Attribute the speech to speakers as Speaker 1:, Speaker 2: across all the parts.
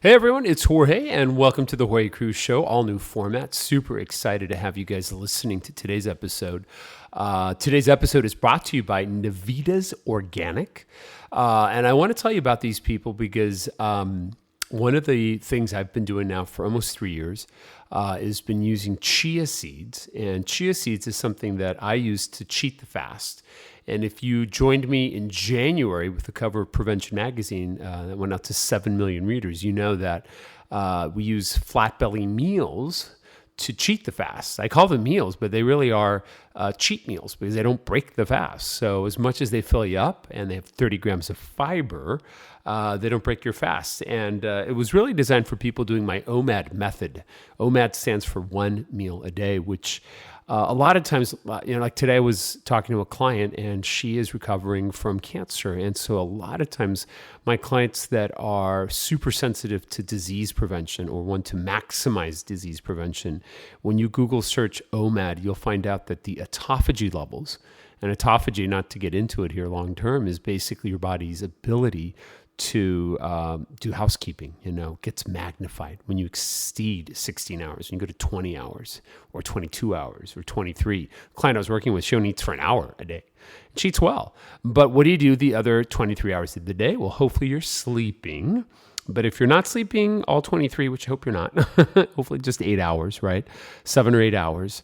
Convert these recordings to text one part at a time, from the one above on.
Speaker 1: Hey everyone, it's Jorge and welcome to the Jorge Cruz Show, all new format. Super excited to have you guys listening to today's episode. Today's episode is brought to you by Navitas Organic. And I want to tell you about these people because one of the things I've been doing now for almost 3 years is been using Chia Seeds. And Chia Seeds is something that I use to cheat the fast. And if you joined me in January with the cover of Prevention Magazine that went out to 7 million readers, you know that we use flat belly meals to cheat the fast. I call them meals, but they really are cheat meals because they don't break the fast. So as much as they fill you up and they have 30 grams of fiber, they don't break your fast. And it was really designed for people doing my OMAD method. OMAD stands for 1 meal a day, which a lot of times, like today I was talking to a client and she is recovering from cancer. And so a lot of times my clients that are super sensitive to disease prevention or want to maximize disease prevention, when you Google search OMAD, you'll find out that the autophagy levels, and autophagy, not to get into it here long term, is basically your body's ability to do housekeeping, gets magnified when you exceed 16 hours, when you go to 20 hours or 22 hours or 23. The client I was working with, she only eats for an hour a day. She eats well. But what do you do the other 23 hours of the day? Well, hopefully you're sleeping. But if you're not sleeping all 23, which I hope you're not, hopefully just 8 hours, right? 7 or 8 hours.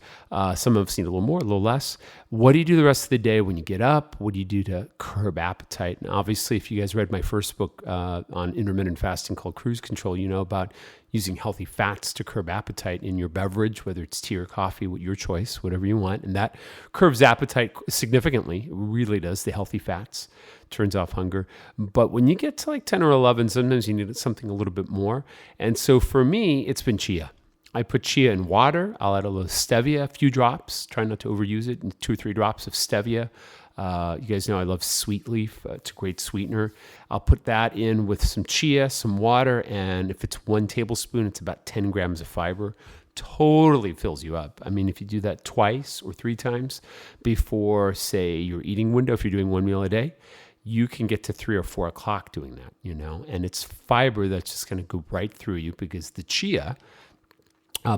Speaker 1: Some of us need a little more, a little less. What do you do the rest of the day when you get up? What do you do to curb appetite? And obviously, if you guys read my first book on intermittent fasting called Cruise Control, you know about using healthy fats to curb appetite in your beverage, whether it's tea or coffee, your choice, whatever you want. And that curbs appetite significantly. It really does, the healthy fats. Turns off hunger. But when you get to like 10 or 11, sometimes you need something a little bit more. And so for me, it's been chia. I put chia in water. I'll add a little stevia, a few drops. Try not to overuse it. And 2 or 3 drops of stevia. You guys know I love sweet leaf. It's a great sweetener. I'll put that in with some chia, some water. And if it's 1 tablespoon, it's about 10 grams of fiber. Totally fills you up. I mean, if you do that twice or 3 times before, say, your eating window, if you're doing 1 meal a day, you can get to 3 or 4 o'clock doing that, and it's fiber that's just going to go right through you because the chia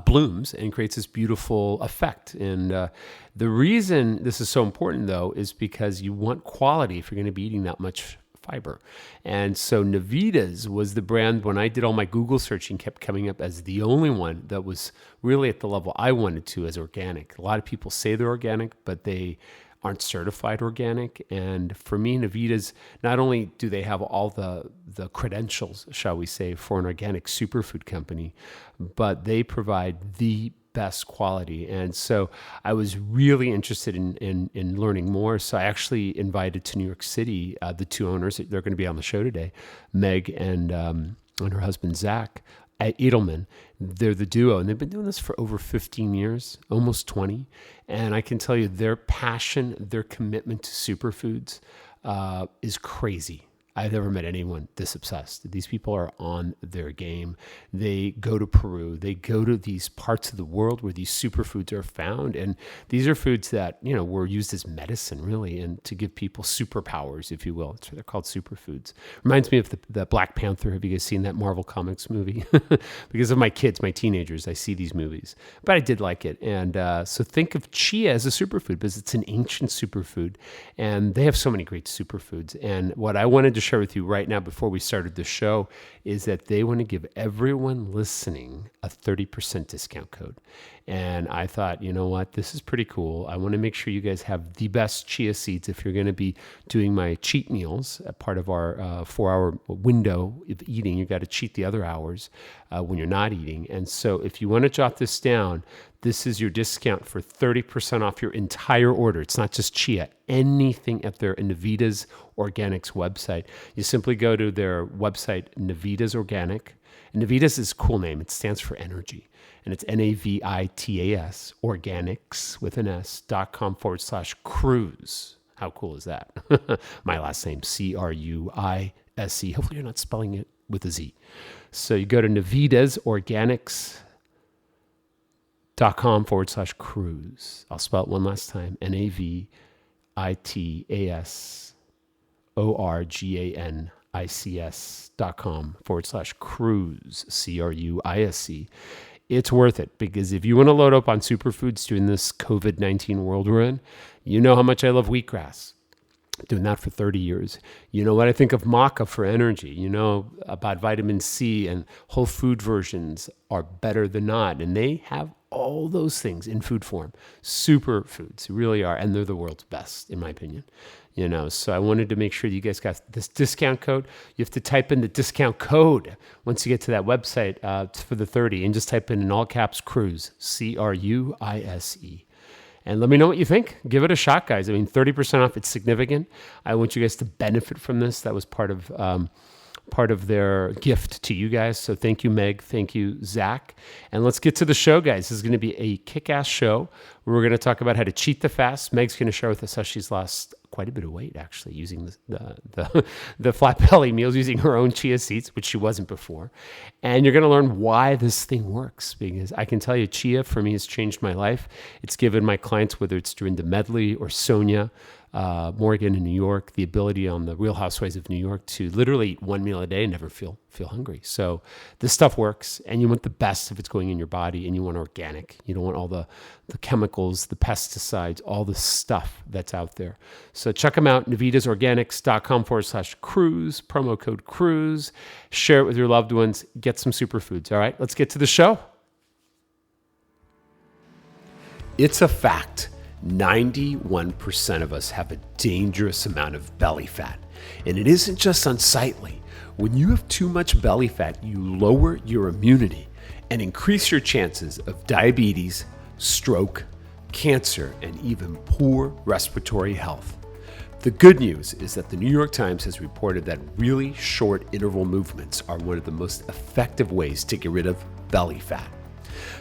Speaker 1: blooms and creates this beautiful effect. And the reason this is so important, though, is because you want quality if you're going to be eating that much fiber. And so Navitas was the brand, when I did all my Google searching, kept coming up as the only one that was really at the level I wanted to as organic. A lot of people say they're organic, but they aren't certified organic. And for me, Navitas, not only do they have all the credentials, shall we say, for an organic superfood company, but they provide the best quality. And so I was really interested in learning more. So I actually invited to New York City the 2 owners. They're going to be on the show today, Meg and her husband, Zach, at Adelman. They're the duo, and they've been doing this for over 15 years, almost 20. And I can tell you their passion, their commitment to superfoods is crazy. I've never met anyone this obsessed. These people are on their game. They go to Peru. They go to these parts of the world where these superfoods are found. And these are foods that, were used as medicine, really, and to give people superpowers, if you will. That's what they're called, superfoods. Reminds me of the Black Panther. Have you guys seen that Marvel Comics movie? Because of my kids, my teenagers, I see these movies. But I did like it. And so think of chia as a superfood because it's an ancient superfood. And they have so many great superfoods. And what I wanted to share with you right now before we started the show is that they want to give everyone listening a 30% discount code. And I thought, you know what, this is pretty cool. I want to make sure you guys have the best chia seeds if you're going to be doing my cheat meals, a part of our 4-hour window of eating. You got to cheat the other hours when you're not eating. And so if you want to jot this down, this is your discount for 30% off your entire order. It's not just chia, anything at their Navitas Organics website. You simply go to their website, Navitas Organic. And Navitas is a cool name. It stands for energy. And it's Navitas, organics with an s.com/cruise. How cool is that? My last name, Cruise. Hopefully you're not spelling it with a Z. So you go to navitasorganics.com/cruise. I'll spell it one last time. Navitasorganics. ics.com/cruise, CRUISE. It's worth it, because if you want to load up on superfoods during this COVID-19 world we're in, you know how much I love wheatgrass. Doing that for 30 years. You know what I think of maca for energy. You know about vitamin C, and whole food versions are better than not. And they have all those things in food form. Superfoods really are. And they're the world's best, in my opinion. You know, so I wanted to make sure you guys got this discount code. You have to type in the discount code once you get to that website for the 30, and just type in all caps cruise, CRUISE. And let me know what you think. Give it a shot, guys. I mean, 30% off, it's significant. I want you guys to benefit from this. That was part of their gift to you guys. So thank you, Meg. Thank you, Zach. And let's get to the show, guys. This is going to be a kick-ass show where we're going to talk about how to cheat the fast. Meg's going to share with us how she's lost quite a bit of weight, actually, using the flat belly meals, using her own chia seeds, which she wasn't before. And you're going to learn why this thing works, because I can tell you, chia for me has changed my life. It's given my clients, whether it's Dorinda Medley or Sonia Morgan in New York, the ability on the Real Housewives of New York to literally eat one meal a day and never feel hungry. So this stuff works, and you want the best if it's going in your body, and you want organic. You don't want all the chemicals, the pesticides, all the stuff that's out there. So check them out, navitasorganics.com/cruise, promo code cruise. Share it with your loved ones. Get some superfoods. All right, let's get to the show. It's a fact. 91% of us have a dangerous amount of belly fat. And it isn't just unsightly. When you have too much belly fat, you lower your immunity and increase your chances of diabetes, stroke, cancer, and even poor respiratory health. The good news is that the New York Times has reported that really short interval movements are one of the most effective ways to get rid of belly fat.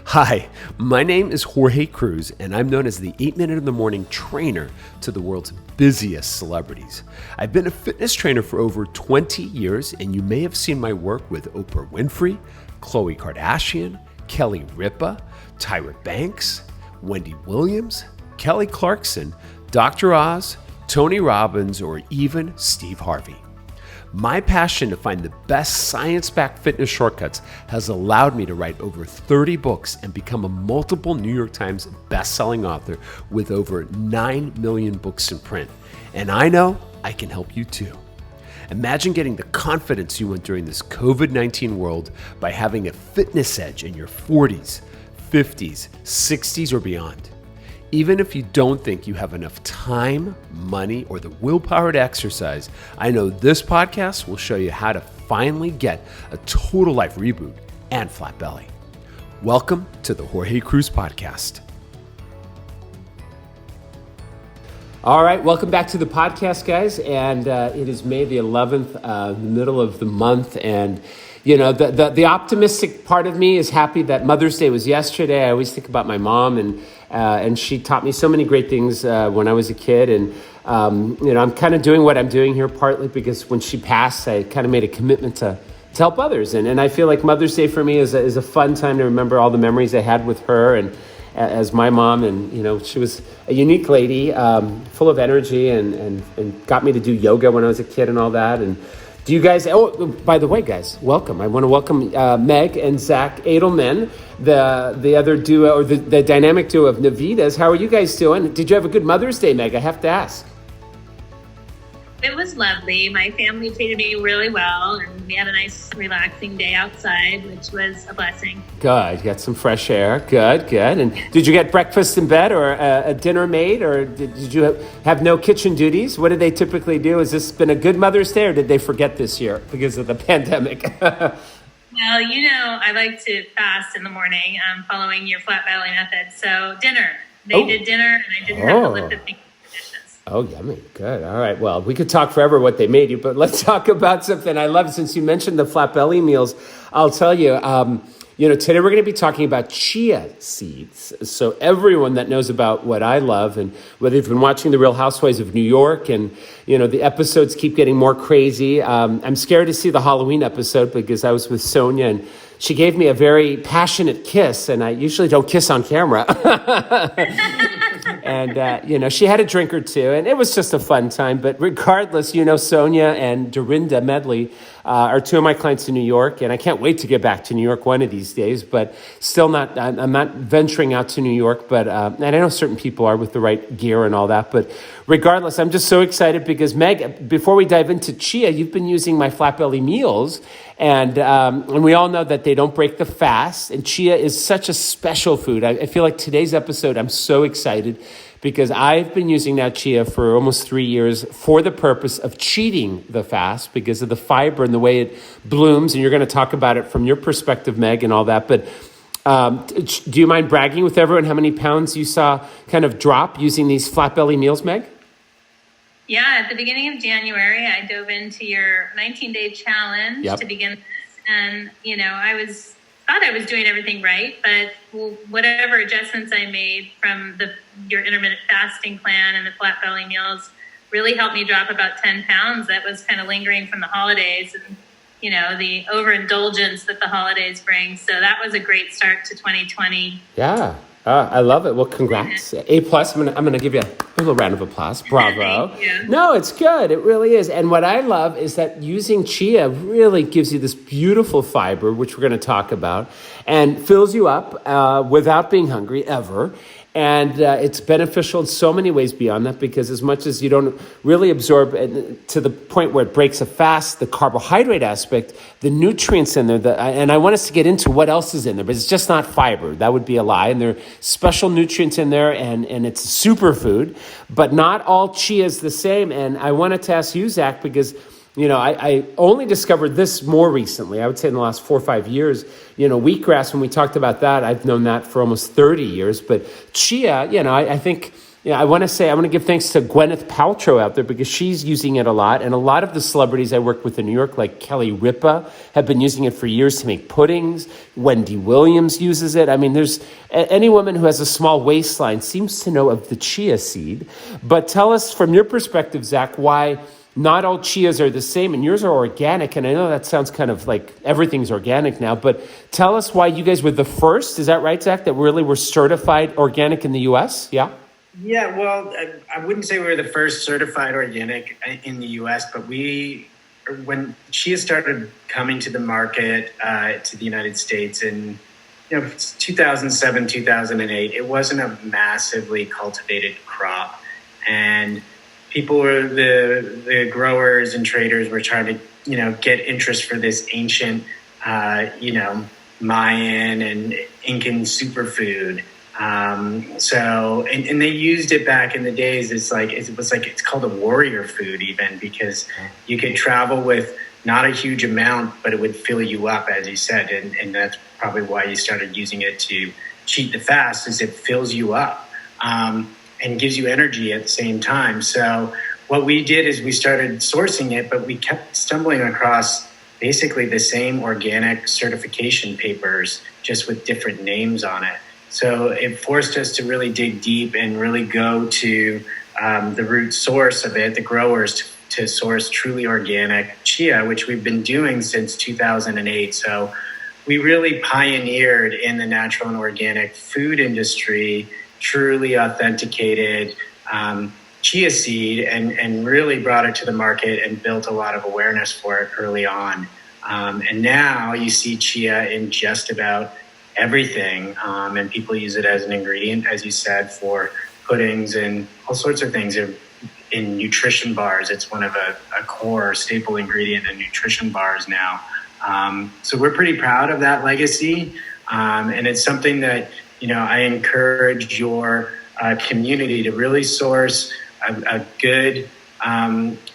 Speaker 1: Hi, my name is Jorge Cruz, and I'm known as the 8-Minute in the Morning trainer to the world's busiest celebrities. I've been a fitness trainer for over 20 years, and you may have seen my work with Oprah Winfrey, Khloe Kardashian, Kelly Ripa, Tyra Banks, Wendy Williams, Kelly Clarkson, Dr. Oz, Tony Robbins, or even Steve Harvey. My passion to find the best science-backed fitness shortcuts has allowed me to write over 30 books and become a multiple New York Times best-selling author with over 9 million books in print. And I know I can help you too. Imagine getting the confidence you want during this COVID-19 world by having a fitness edge in your 40s, 50s, 60s, or beyond. Even if you don't think you have enough time, money, or the willpower to exercise, I know this podcast will show you how to finally get a total life reboot and flat belly. Welcome to the Jorge Cruz Podcast. All right, welcome back to the podcast, guys. And it is May the 11th, the middle of the month. And you know, the optimistic part of me is happy that Mother's Day was yesterday. I always think about my mom, and she taught me so many great things when I was a kid. And, you know, I'm kind of doing what I'm doing here partly because when she passed, I kind of made a commitment to help others. And I feel like Mother's Day for me is a fun time to remember all the memories I had with her and as my mom. And, you know, she was a unique lady, full of energy and got me to do yoga when I was a kid and all that. And do you guys, oh, by the way, guys, welcome. I want to welcome Meg and Zach Adelman, the other duo, or the dynamic duo of Navitas. How are you guys doing? Did you have a good Mother's Day, Meg? I have to ask.
Speaker 2: It was lovely. My family treated me really well, and we had a nice, relaxing day outside, which was a blessing.
Speaker 1: Good. Got some fresh air. Good. And did you get breakfast in bed or a dinner made, or did you have no kitchen duties? What did they typically do? Has this been a good Mother's Day, or did they forget this year because of the pandemic?
Speaker 2: Well, you know, I like to fast in the morning, following your flat belly method. So dinner. They did dinner, and I didn't have to lift the thing.
Speaker 1: Oh, yummy. Good. All right. Well, we could talk forever what they made you, but let's talk about something I love. Since you mentioned the flat belly meals, I'll tell you, you know, today we're going to be talking about chia seeds. So everyone that knows about what I love, and whether you've been watching The Real Housewives of New York and, you know, the episodes keep getting more crazy. I'm scared to see the Halloween episode because I was with Sonia and she gave me a very passionate kiss, and I usually don't kiss on camera. And, she had a drink or two, and it was just a fun time. But regardless, Sonia and Dorinda Medley are two of my clients in New York, and I can't wait to get back to New York one of these days, but I'm not venturing out to New York, but, and I know certain people are with the right gear and all that, but regardless, I'm just so excited because Meg, before we dive into Chia, you've been using my flat belly meals, and we all know that they don't break the fast, and Chia is such a special food. I feel like today's episode, I'm so excited because I've been using now Chia for almost 3 years for the purpose of cheating the fast because of the fiber and the way it blooms, and you're going to talk about it from your perspective, Meg, and all that, but do you mind bragging with everyone how many pounds you saw kind of drop using these flat belly meals, Meg?
Speaker 2: Yeah, at the beginning of January, I dove into your 19-day challenge to begin this. And, thought I was doing everything right, but whatever adjustments I made from your intermittent fasting plan and the flat belly meals really helped me drop about 10 pounds. That was kind of lingering from the holidays and, the overindulgence that the holidays bring. So that was a great start to 2020.
Speaker 1: Yeah. I love it. Well, congrats. A+. I'm gonna give you a little round of applause. Bravo.
Speaker 2: Thank you.
Speaker 1: No, it's good. It really is. And what I love is that using Chia really gives you this beautiful fiber, which we're going to talk about, and fills you up without being hungry ever. And it's beneficial in so many ways beyond that because as much as you don't really absorb to the point where it breaks a fast, the carbohydrate aspect, the nutrients in there, and I want us to get into what else is in there, but it's just not fiber. That would be a lie. And there are special nutrients in there, and it's a superfood. But not all Chia is the same. And I wanted to ask you, Zach, because I only discovered this more recently. I would say in the last 4 or 5 years. Wheatgrass, when we talked about that, I've known that for almost 30 years. But Chia, I think, I want to give thanks to Gwyneth Paltrow out there because she's using it a lot. And a lot of the celebrities I work with in New York, like Kelly Ripa, have been using it for years to make puddings. Wendy Williams uses it. I mean, there's any woman who has a small waistline seems to know of the chia seed. But tell us from your perspective, Zach, why not all Chias are the same, and yours are organic. And I know that sounds kind of like everything's organic now, but tell us why you guys were the first, is that right, Zach, that really were certified organic in the U.S.? Yeah?
Speaker 3: Yeah, well, I wouldn't say we were the first certified organic in the U.S., but when Chia started coming to the market, to the United States in 2007, 2008, it wasn't a massively cultivated crop. And people were the growers and traders were trying to, get interest for this ancient, Mayan and Incan superfood. And they used it back in the days. It's called a warrior food even because you could travel with not a huge amount, but it would fill you up, as you said. And that's probably why you started using it to cheat the fast, is it fills you up. And gives you energy at the same time. So what we did is we started sourcing it, but we kept stumbling across basically the same organic certification papers, just with different names on it. So it forced us to really dig deep and really go to the root source of it, the growers, to source truly organic chia, which we've been doing since 2008. So we really pioneered in the natural and organic food industry, truly authenticated chia seed and really brought it to the market and built a lot of awareness for it early on. And now you see chia in just about everything. And people use it as an ingredient, as you said, for puddings and all sorts of things. In nutrition bars, it's one of a core staple ingredient in nutrition bars now. So we're pretty proud of that legacy. And it's something that I encourage your community to really source a good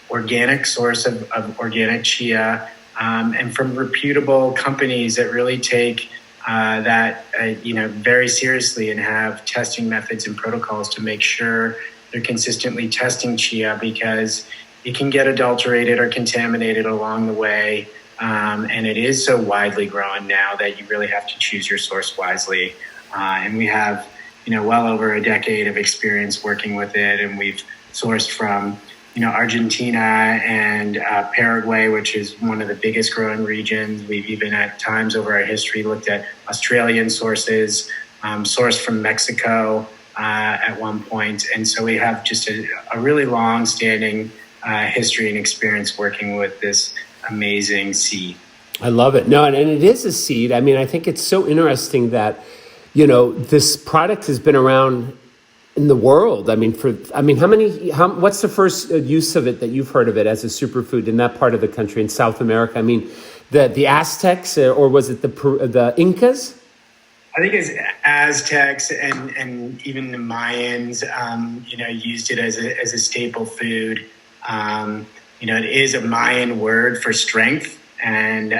Speaker 3: organic source of organic chia and from reputable companies that really take that very seriously and have testing methods and protocols to make sure they're consistently testing chia because it can get adulterated or contaminated along the way. And it is so widely grown now that you really have to choose your source wisely. And we have, well over a decade of experience working with it. And we've sourced from, Argentina and Paraguay, which is one of the biggest growing regions. We've even at times over our history looked at Australian sources, sourced from Mexico. at one point. And so we have just a really long-standing history and experience working with this amazing seed.
Speaker 1: I love it. No, and it is a seed. I mean, I think it's so interesting that, this product has been around in the world. I mean, what's the first use of it that you've heard of it as a superfood in that part of the country in South America? I mean, the Aztecs, or was it the Incas?
Speaker 3: I think it's Aztecs and even the Mayans, used it as a staple food. It is a Mayan word for strength, and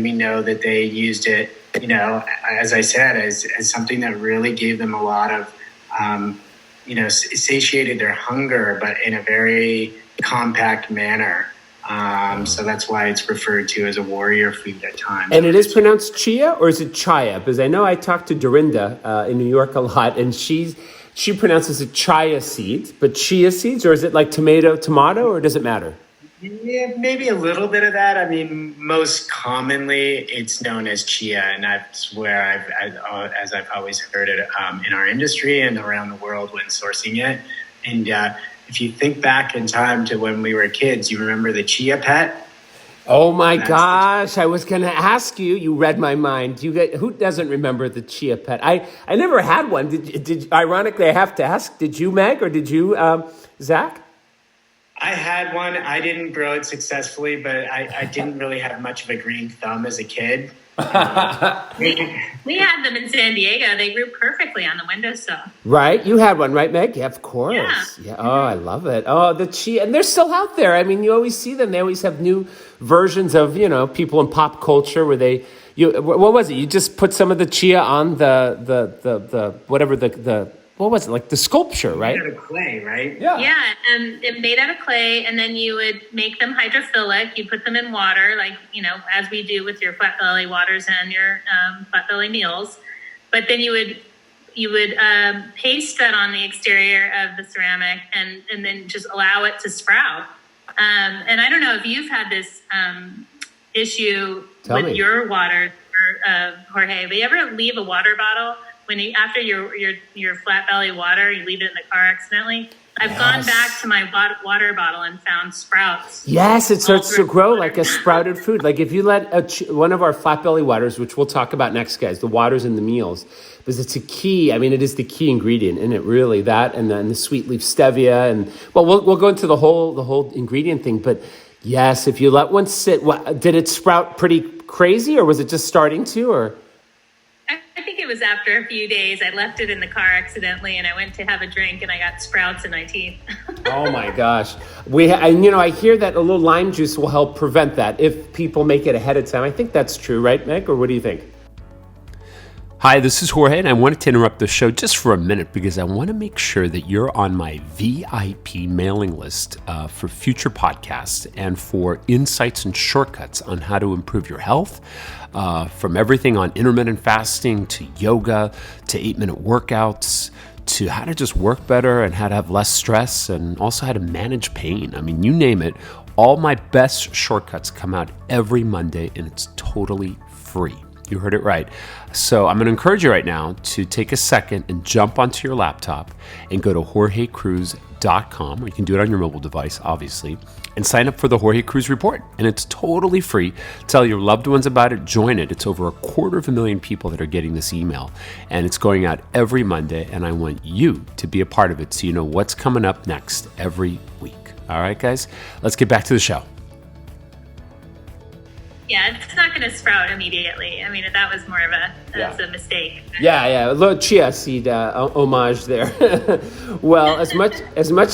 Speaker 3: we know that they used it, as I said, as something that really gave them a lot of, satiated their hunger, but in a very compact manner. So that's why it's referred to as a warrior food at times.
Speaker 1: And it is pronounced chia, or is it chia? Because I know I talked to Dorinda in New York a lot, and she pronounces it chia seeds, but chia seeds, or is it like tomato, or does it matter?
Speaker 3: Yeah, maybe a little bit of that. I mean, most commonly it's known as chia, and that's where I've always heard it in our industry and around the world when sourcing it. And if you think back in time to when we were kids, you remember the Chia Pet?
Speaker 1: Oh my gosh, I was going to ask you. You read my mind. Who doesn't remember the Chia Pet? I never had one. Did ironically, I have to ask, did you, Meg, or did you, Zach?
Speaker 3: I had one. I didn't grow it successfully, but I didn't really have much of a green thumb as a kid.
Speaker 2: We had them in San Diego. They grew perfectly on the windowsill.
Speaker 1: Right? You had one, right, Meg? Yeah, of course. Yeah. Oh, I love it. Oh, the chia. And they're still out there. I mean, you always see them. They always have new versions of, people in pop culture where what was it? You just put some of the chia on what was it? Like the sculpture, right?
Speaker 3: Made out of clay, right?
Speaker 2: Yeah, and it made out of clay, and then you would make them hydrophilic. You put them in water, like, as we do with your flat belly waters and your flat belly meals. But then you would paste that on the exterior of the ceramic and then just allow it to sprout. And I don't know if you've had this issue with your water, Jorge, but you ever leave a water bottle after your flat belly water, you leave it in the car accidentally? I've gone back to my water bottle and found sprouts.
Speaker 1: Yes, it starts to grow like a sprouted food. Like if you let one of our flat belly waters, which we'll talk about next, guys, the waters in the meals, because it's a key. I mean, it is the key ingredient in it, really. That and then the sweet leaf stevia, and we'll go into the whole ingredient thing. But yes, if you let one sit, did it sprout pretty crazy, or was it just starting to, or?
Speaker 2: I think it was after a few days. I left it in the car accidentally, and I went to have a drink, and I got sprouts in my teeth.
Speaker 1: Oh my gosh! I hear that a little lime juice will help prevent that if people make it ahead of time. I think that's true, right, Meg? Or what do you think? Hi, this is Jorge, and I wanted to interrupt the show just for a minute because I want to make sure that you're on my VIP mailing list for future podcasts and for insights and shortcuts on how to improve your health, from everything on intermittent fasting to yoga to 8-minute workouts to how to just work better and how to have less stress and also how to manage pain. I mean, you name it. All my best shortcuts come out every Monday, and it's totally free. You heard it right. So I'm going to encourage you right now to take a second and jump onto your laptop and go to jorgecruz.com, or you can do it on your mobile device, obviously, and sign up for the Jorge Cruz Report. And it's totally free. Tell your loved ones about it. Join it. It's over 250,000 people that are getting this email, and it's going out every Monday, and I want you to be a part of it so you know what's coming up next every week. All right, guys, let's get back to the show.
Speaker 2: Yeah, it's not going to sprout immediately. I mean, that was more of a mistake.
Speaker 1: Yeah, a little chia seed homage there. Well, as much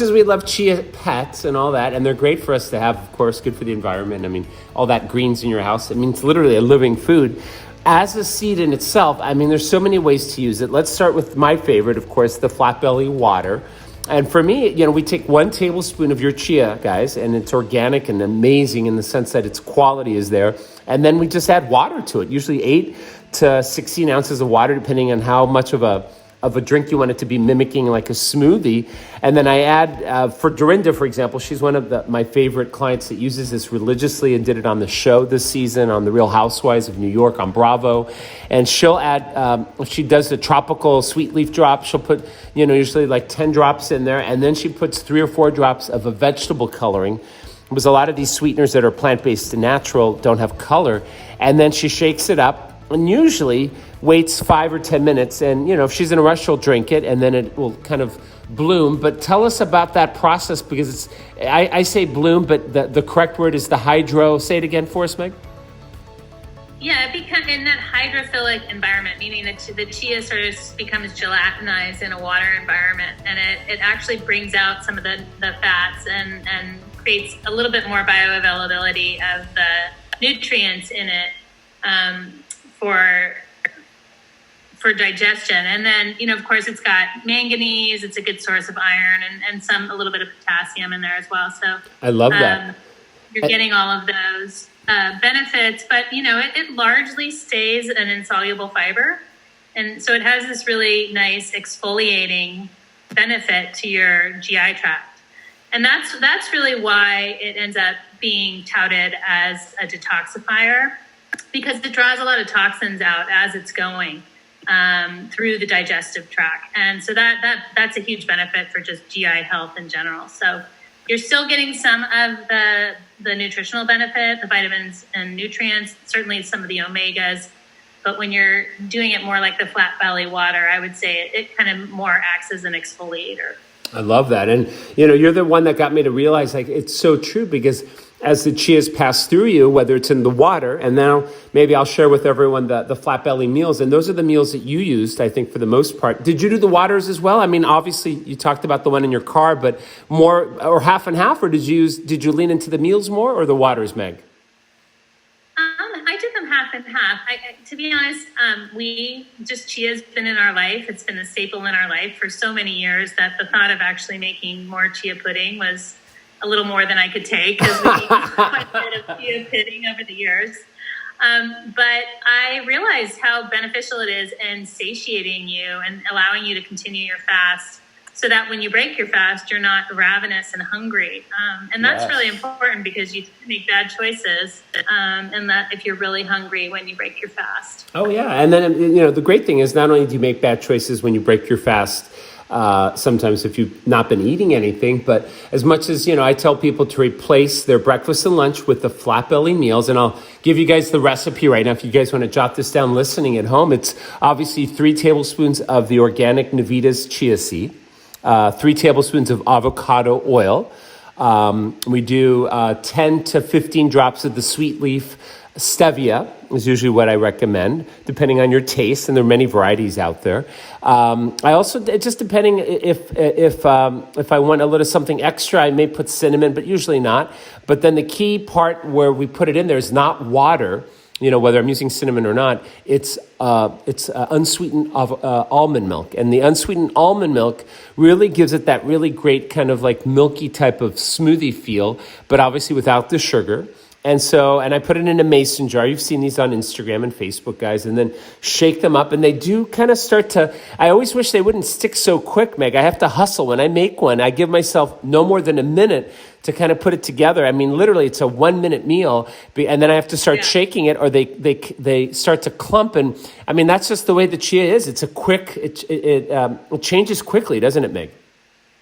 Speaker 1: as we love chia pets and all that, and they're great for us to have, of course, good for the environment. I mean, all that greens in your house. I mean, it's literally a living food. As a seed in itself, I mean, there's so many ways to use it. Let's start with my favorite, of course, the flat belly water. And for me, we take 1 tablespoon of your chia, guys, and it's organic and amazing in the sense that its quality is there. And then we just add water to it, usually 8 to 16 ounces of water, depending on how much of a of a drink you want it to be mimicking like a smoothie. And then I add, for Dorinda, for example, she's one of my favorite clients that uses this religiously and did it on the show this season on The Real Housewives of New York on Bravo. And she'll add, she does the tropical sweet leaf drop. She'll put, usually like 10 drops in there. And then she puts 3 or 4 drops of a vegetable coloring, because a lot of these sweeteners that are plant-based and natural don't have color. And then she shakes it up and usually waits 5 or 10 minutes. And, if she's in a rush, she'll drink it and then it will kind of bloom. But tell us about that process, because I say bloom, but the correct word is the hydro. Say it again for us, Meg.
Speaker 2: Yeah, it becomes in that hydrophilic environment, meaning that the chia sort of becomes gelatinized in a water environment. And it actually brings out some of the fats and creates a little bit more bioavailability of the nutrients in it for digestion. And then, of course, it's got manganese. It's a good source of iron and a little bit of potassium in there as well. So
Speaker 1: I love that.
Speaker 2: You're getting all of those benefits, but, it largely stays an insoluble fiber. And so it has this really nice exfoliating benefit to your GI tract. And that's really why it ends up being touted as a detoxifier, because it draws a lot of toxins out as it's going through the digestive tract. And so that's a huge benefit for just GI health in general. So you're still getting some of the nutritional benefit, the vitamins and nutrients, certainly some of the omegas. But when you're doing it more like the flat belly water, I would say it kind of more acts as an exfoliator.
Speaker 1: I love that. And, you're the one that got me to realize, like, it's so true, because as the chias pass through you, whether it's in the water, and now maybe I'll share with everyone the flat belly meals. And those are the meals that you used, I think, for the most part. Did you do the waters as well? I mean, obviously you talked about the one in your car, but more or half and half, or did you lean into the meals more or the waters, Meg?
Speaker 2: I did them half and half. To be honest, chia's been in our life. It's been a staple in our life for so many years that the thought of actually making more chia pudding was a little more than I could take, because we eat quite a bit of chia pudding over the years. But I realized how beneficial it is in satiating you and allowing you to continue your fast, so that when you break your fast, you're not ravenous and hungry. And that's really important, because you make bad choices, and that if you're really hungry when you break your fast.
Speaker 1: Oh, yeah. And then, the great thing is not only do you make bad choices when you break your fast, sometimes if you've not been eating anything, but as much as, I tell people to replace their breakfast and lunch with the flat belly meals. And I'll give you guys the recipe right now. If you guys want to jot this down listening at home, it's obviously 3 tablespoons of the organic Navitas chia seed. 3 tablespoons of avocado oil. We do 10 to 15 drops of the sweet leaf stevia is usually what I recommend, depending on your taste, and there are many varieties out there. I also, just depending if I want a little something extra, I may put cinnamon, but usually not. But then the key part where we put it in there is not water. Whether I'm using cinnamon or not, it's unsweetened almond milk. And the unsweetened almond milk really gives it that really great kind of like milky type of smoothie feel, but obviously without the sugar. And I put it in a mason jar. You've seen these on Instagram and Facebook, guys, and then shake them up. And they do kind of start to, I always wish they wouldn't stick so quick, Meg. I have to hustle. When I make one, I give myself no more than a minute to kind of put it together. I mean, literally, it's a 1-minute meal. And then I have to start shaking it, or they start to clump. And I mean, that's just the way the chia is. It's a quick, it changes quickly, doesn't it, Meg?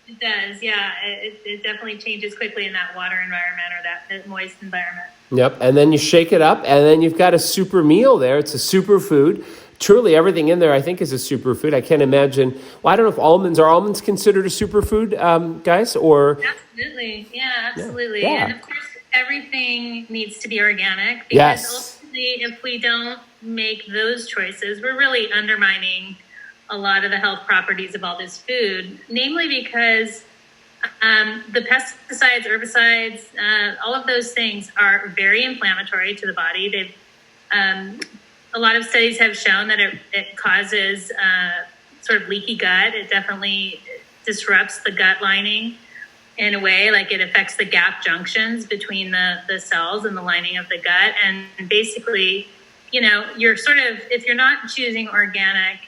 Speaker 2: It does, yeah. It definitely changes quickly in that water environment, or that moist environment.
Speaker 1: Yep, and then you shake it up, and then you've got a super meal there. It's a superfood. Truly, everything in there, I think, is a superfood. I can't imagine. Well, I don't know if almonds considered a superfood, guys, or
Speaker 2: absolutely, yeah, absolutely.
Speaker 1: Yeah.
Speaker 2: And of course, everything needs to be organic, because ultimately, if we don't make those choices, we're really undermining a lot of the health properties of all this food, namely because the pesticides, herbicides, all of those things are very inflammatory to the body. They've a lot of studies have shown that it causes sort of leaky gut. It definitely disrupts the gut lining in a way, like it affects the gap junctions between the cells and the lining of the gut. And basically, you're sort of, if you're not choosing organic,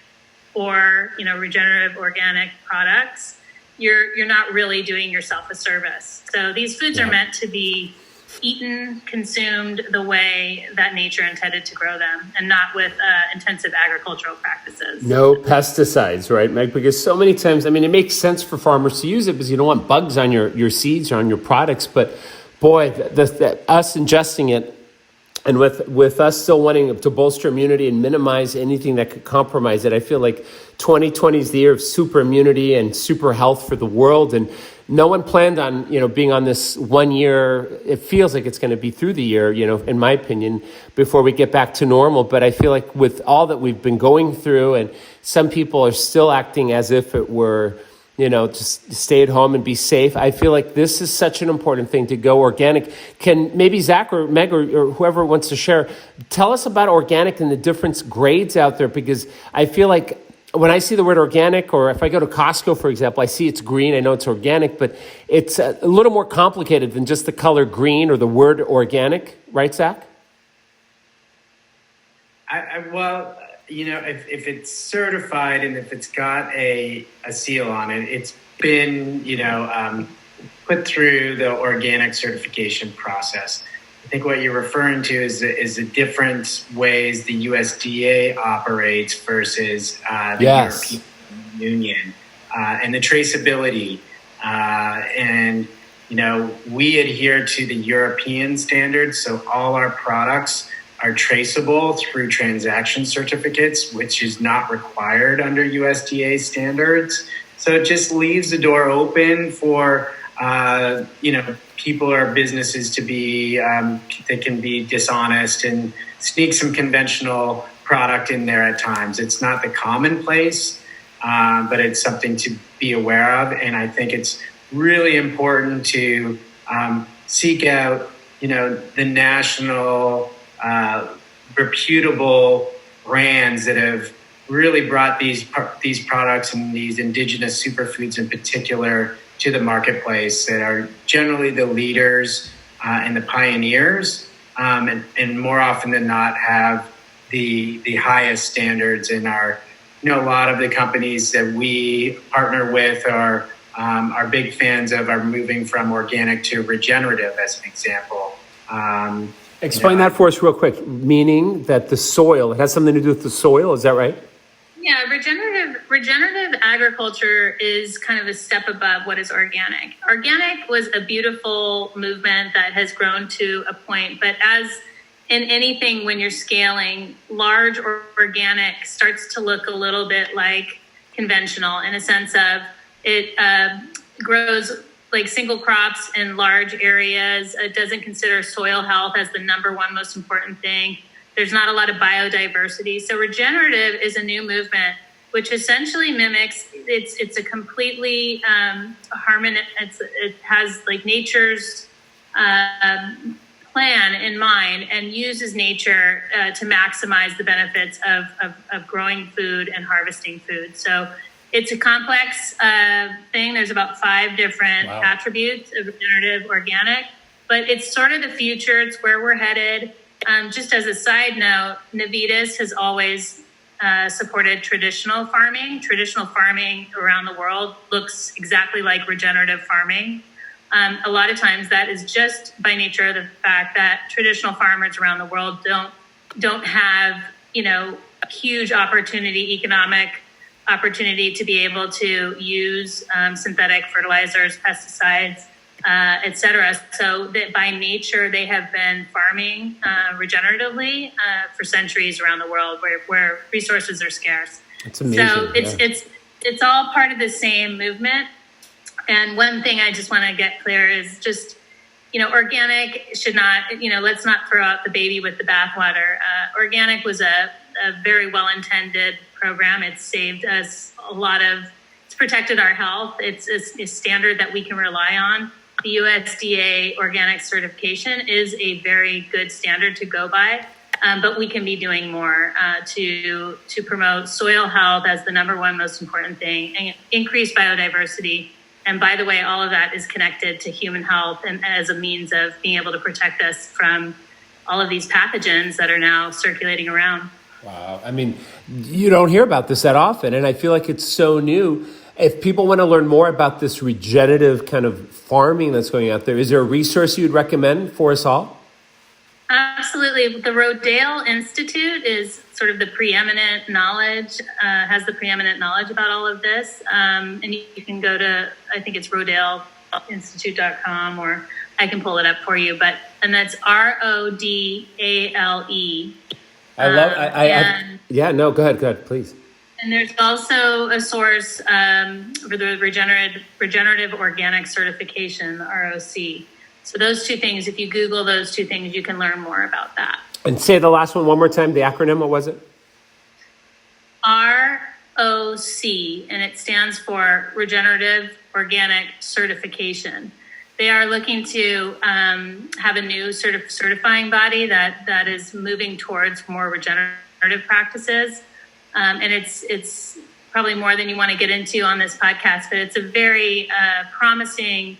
Speaker 2: or, regenerative organic products, you're not really doing yourself a service. So these foods are meant to be eaten, consumed the way that nature intended to grow them, and not with intensive agricultural practices.
Speaker 1: No pesticides, right, Meg? Because so many times, it makes sense for farmers to use it because you don't want bugs on your seeds or on your products. But boy, us ingesting it, and with us still wanting to bolster immunity and minimize anything that could compromise it, I feel like 2020 is the year of super immunity and super health for the world. And no one planned on, being on this 1 year. It feels like it's going to be through the year, in my opinion, before we get back to normal. But I feel like with all that we've been going through, and some people are still acting as if it were, just stay at home and be safe. I feel like this is such an important thing to go organic. Can maybe Zach or Meg or whoever wants to share, tell us about organic and the different grades out there? Because I feel like when I see the word organic, or if I go to Costco, for example, I see it's green. I know it's organic, but it's a little more complicated than just the color green or the word organic. Right, Zach?
Speaker 3: Well, if it's certified and if it's got a seal on it, it's been, put through the organic certification process. I think what you're referring to is the different ways the USDA operates versus the European Union and the traceability. We adhere to the European standards, so all our products are traceable through transaction certificates, which is not required under USDA standards. So it just leaves the door open for people or businesses to be, they can be dishonest and sneak some conventional product in there at times. It's not the commonplace, but it's something to be aware of. And I think it's really important to seek out, the national, reputable brands that have really brought these products and these indigenous superfoods in particular to the marketplace, that are generally the leaders and the pioneers, and more often than not have the highest standards. And a lot of the companies that we partner with are big fans of, are moving from organic to regenerative, as an example.
Speaker 1: Explain that for us real quick, meaning that the soil, it has something to do with the soil, is that right?
Speaker 2: Yeah, regenerative agriculture is kind of a step above what is organic. Organic was a beautiful movement that has grown to a point, but as in anything, when you're scaling, large or organic starts to look a little bit like conventional, in a sense of it grows like single crops in large areas. It doesn't consider soil health as the number one most important thing. There's not a lot of biodiversity. So regenerative is a new movement, which essentially mimics, it's a completely it has like nature's plan in mind, and uses nature to maximize the benefits of growing food and harvesting food. So it's a complex thing. There's about 5 different attributes of regenerative organic, but it's sort of the future. It's where we're headed. Just as a side note, Navitas has always supported traditional farming. Traditional farming around the world looks exactly like regenerative farming. A lot of times that is just by nature of the fact that traditional farmers around the world don't have, a huge economic opportunity to be able to use synthetic fertilizers, pesticides, et cetera. So that by nature, they have been farming regeneratively for centuries around the world where resources are scarce.
Speaker 1: It's amazing.
Speaker 2: So it's all part of the same movement. And one thing I just want to get clear is just, organic should not, let's not throw out the baby with the bathwater. Organic was a very well-intended program. It's saved us it's protected our health. It's a standard that we can rely on. The USDA organic certification is a very good standard to go by, but we can be doing more to promote soil health as the number one most important thing, and increase biodiversity. And by the way, all of that is connected to human health and as a means of being able to protect us from all of these pathogens that are now circulating around.
Speaker 1: Wow. I mean, you don't hear about this that often, and I feel like it's so new. If people want to learn more about this regenerative kind of farming that's going out there, is there a resource you'd recommend for us all?
Speaker 2: Absolutely. The Rodale Institute is sort of the preeminent knowledge, has the preeminent knowledge about all of this. And you can go to, I think it's rodeleinstitute.com, or I can pull it up for you. And that's RODALE.
Speaker 1: Yeah, no, go ahead, please.
Speaker 2: And there's also a source for the Regenerative Organic Certification, the ROC. So those two things, if you Google those two things, you can learn more about that.
Speaker 1: And say the last one more time, the acronym, what was it?
Speaker 2: ROC, and it stands for Regenerative Organic Certification. They are looking to have a new sort of certifying body that is moving towards more regenerative practices. And it's probably more than you want to get into on this podcast, but it's a very promising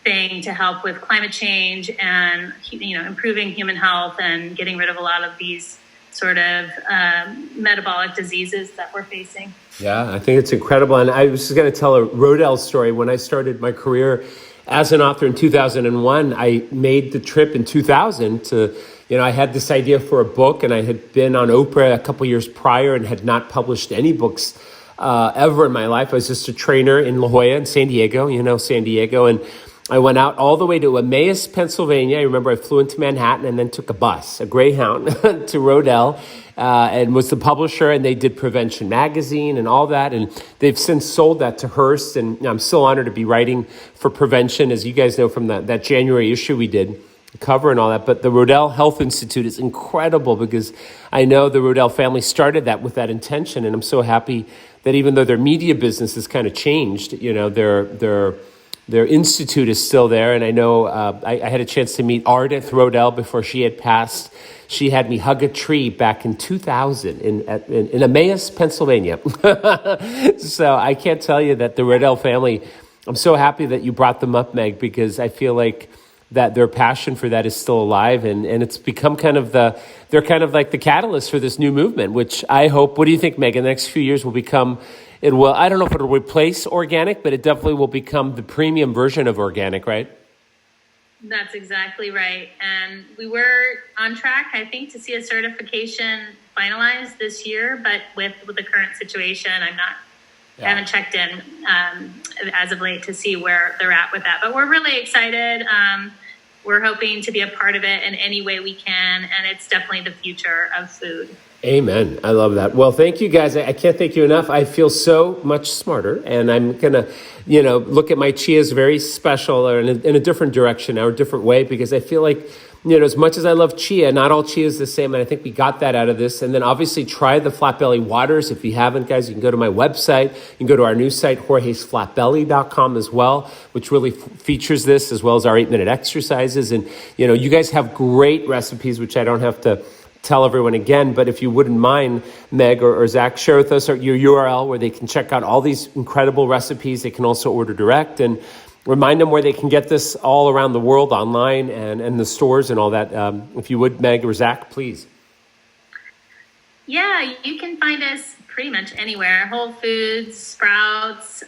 Speaker 2: thing to help with climate change and, improving human health and getting rid of a lot of these sort of metabolic diseases that we're facing.
Speaker 1: Yeah, I think it's incredible. And I was just going to tell a Rodale story. When I started my career as an author in 2001, I made the trip in 2000 to, I had this idea for a book, and I had been on Oprah a couple years prior and had not published any books ever in my life. I was just a trainer in La Jolla in San Diego, San Diego. And I went out all the way to Emmaus, Pennsylvania. I remember I flew into Manhattan and then took a bus, a Greyhound, to Rodale, and was the publisher, and they did Prevention Magazine and all that. And they've since sold that to Hearst, and I'm still honored to be writing for Prevention, as you guys know from that January issue we did, cover and all that. But the Rodale Health Institute is incredible, because I know the Rodale family started that with that intention, and I'm so happy that even though their media business has kind of changed, their institute is still there. And I know I had a chance to meet Ardith Rodale before she had passed. She had me hug a tree back in 2000 in Emmaus, Pennsylvania. So I can't tell you that the Rodale family, I'm so happy that you brought them up, Meg, because I feel like that their passion for that is still alive, and it's become they're kind of like the catalyst for this new movement, which I hope, what do you think, Meg, in the next few years I don't know if it'll replace organic, but it definitely will become the premium version of organic, right?
Speaker 2: That's exactly right. And we were on track, I think, to see a certification finalized this year, but with the current situation, I haven't checked in as of late to see where they're at with that. But we're really excited. We're hoping to be a part of it in any way we can, and it's definitely the future of food.
Speaker 1: Amen. I love that. Well, thank you guys. I can't thank you enough. I feel so much smarter, and I'm going to, look at my chias very special, or in a different direction now, or a different way, because I feel like, as much as I love chia, not all chia is the same, and I think we got that out of this. And then obviously try the flat belly waters. If you haven't, guys, you can go to my website. You can go to our new site, jorgesflatbelly.com as well, which really features this, as well as our 8-minute exercises. And, you guys have great recipes, which I don't have to tell everyone again, but if you wouldn't mind, Meg or Zach, share with us your URL where they can check out all these incredible recipes. They can also order direct, and remind them where they can get this all around the world online and the stores and all that. If you would, Meg or Zach, please.
Speaker 2: Yeah, you can find us pretty much anywhere. Whole Foods, Sprouts,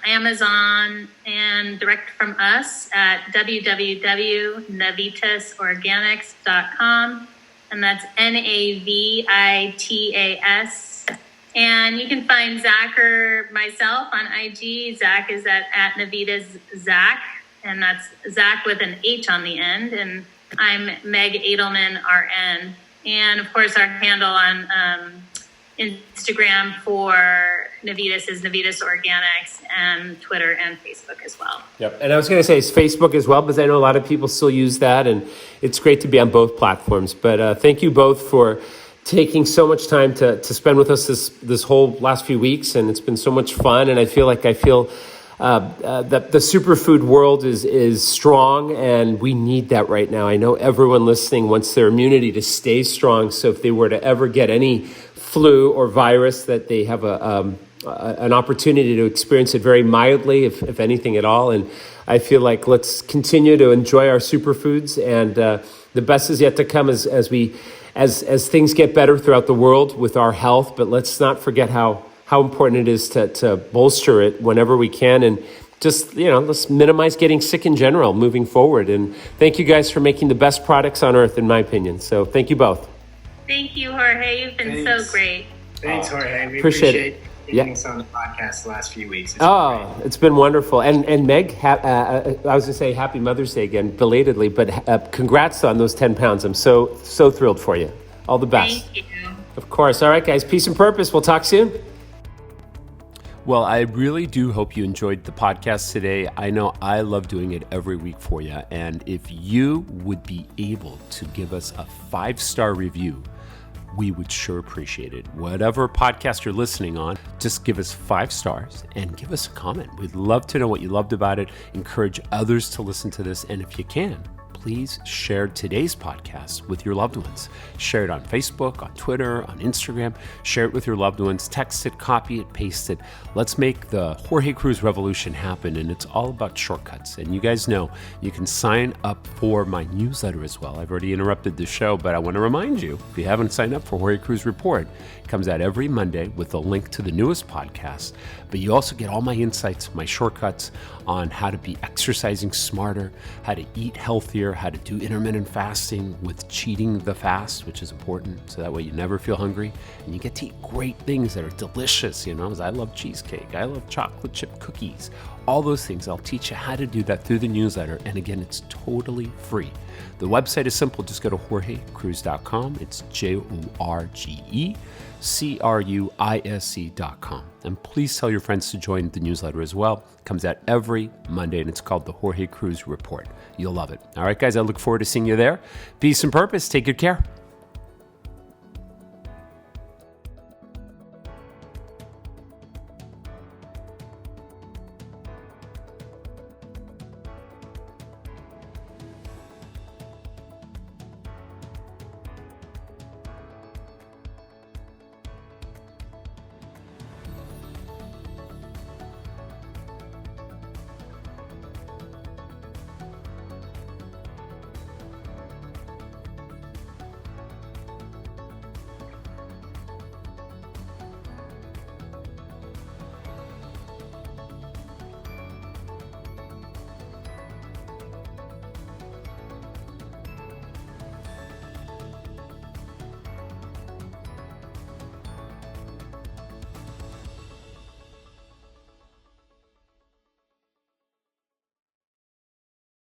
Speaker 2: Amazon, and direct from us at www.navitasorganics.com. And that's NAVITAS. And you can find Zach or myself on IG. Zach is at Navitas Zach, and that's Zach with an H on the end. And I'm Meg Adelman, RN. And of course, our handle on Instagram for Navitas is Navitas Organics, and Twitter and Facebook as well.
Speaker 1: Yep. And I was going to say it's Facebook as well, because I know a lot of people still use that, and it's great to be on both platforms. But thank you both for taking so much time to spend with us this whole last few weeks, and it's been so much fun. And I feel that the superfood world is strong, and we need that right now. I know everyone listening wants their immunity to stay strong, so if they were to ever get any flu or virus, that they have an opportunity to experience it very mildly, if anything at all. And I feel like let's continue to enjoy our superfoods, and the best is yet to come as as things get better throughout the world with our health, but let's not forget how important it is to bolster it whenever we can, and just, let's minimize getting sick in general moving forward. And thank you guys for making the best products on earth, in my opinion. So thank you both.
Speaker 2: Thank you, Jorge. You've been so great.
Speaker 3: Thanks, Jorge. We
Speaker 1: appreciate
Speaker 3: it. Taking us on the podcast the last few weeks.
Speaker 1: It's been wonderful. And Meg, I was going to say Happy Mother's Day again, belatedly, but congrats on those 10 pounds. I'm so thrilled for you. All the best.
Speaker 2: Thank you.
Speaker 1: Of course. All right, guys. Peace and purpose. We'll talk soon. Well, I really do hope you enjoyed the podcast today. I know I love doing it every week for you. And if you would be able to give us a 5-star review, we would sure appreciate it. Whatever podcast you're listening on, just give us 5 stars and give us a comment. We'd love to know what you loved about it. Encourage others to listen to this. And if you can, please share today's podcast with your loved ones. Share it on Facebook, on Twitter, on Instagram. Share it with your loved ones. Text it, copy it, paste it. Let's make the Jorge Cruz revolution happen. And it's all about shortcuts. And you guys know you can sign up for my newsletter as well. I've already interrupted the show, but I want to remind you, if you haven't signed up for Jorge Cruz Report, it comes out every Monday with a link to the newest podcast. But you also get all my insights, my shortcuts on how to be exercising smarter, how to eat healthier, how to do intermittent fasting with cheating the fast, which is important. So that way you never feel hungry and you get to eat great things that are delicious. As I love cheesecake, I love chocolate chip cookies, all those things. I'll teach you how to do that through the newsletter. And again, it's totally free. The website is simple. Just go to jorgecruz.com. It's JorgeCruise.com. And please tell your friends to join the newsletter as well. It comes out every Monday, and it's called the Jorge Cruz Report. You'll love it. All right, guys, I look forward to seeing you there. Peace and purpose. Take good care.